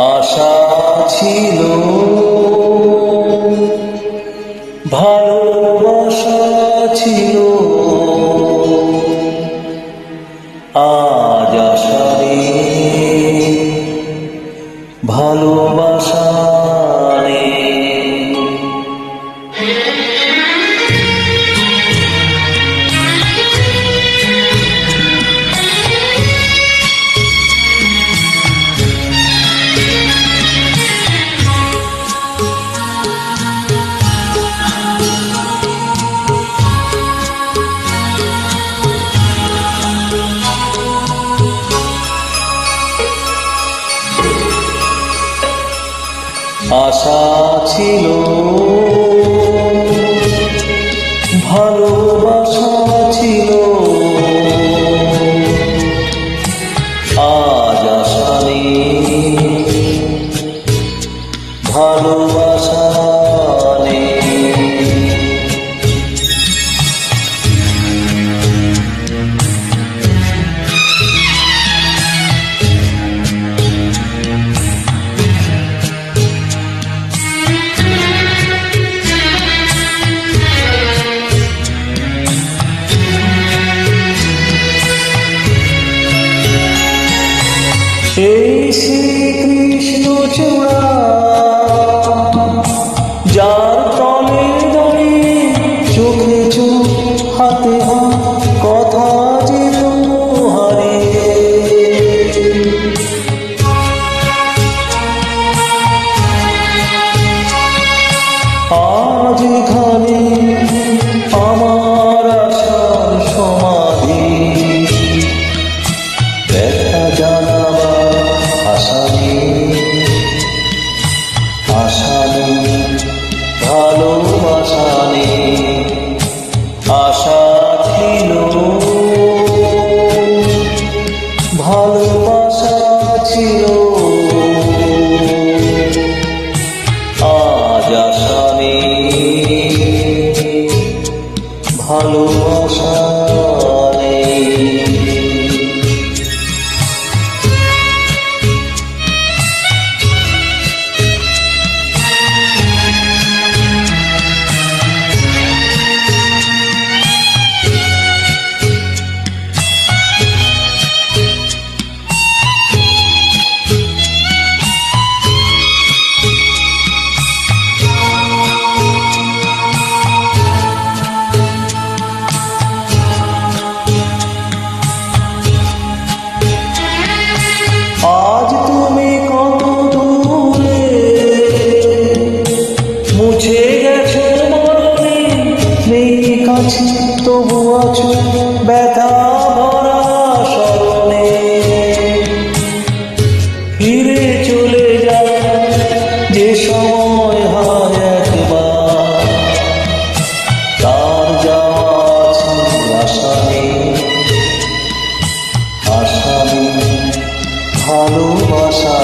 আশা ছিল, ভালোবাসা ছিল, আজ আশা নেই, ভালোবাসা নেই। আশা ছিল, ভালোবাসা ছিল, আজ আশা নেই, ভালোবাসা নেই। এই শ্রীকৃষ্ণ চূড়া, যার তলে দাঁড়িয়ে চোখে চোখ হাতে হাত কথা যেত হারিয়ে। আজ এখানে আমার আশার সমাধি, দেখা জানাবার আশা নেই, আশা নেই, ভালোবাসা নেই। আশা ছিল, ভালোবাসা ছিল, আজ আশা নেই, ভালোবাসা নেই। আজ তুমি কত দূরে, মুছে গেছো মরণে, নেই কাছে তবু আছো ব্যথা ভরা স্মরণে। ফিরে চলে যায় যে সময় হয় একবার, তার যাওয়া আছে আশা নেই, আশা নেই, ভালোবাসা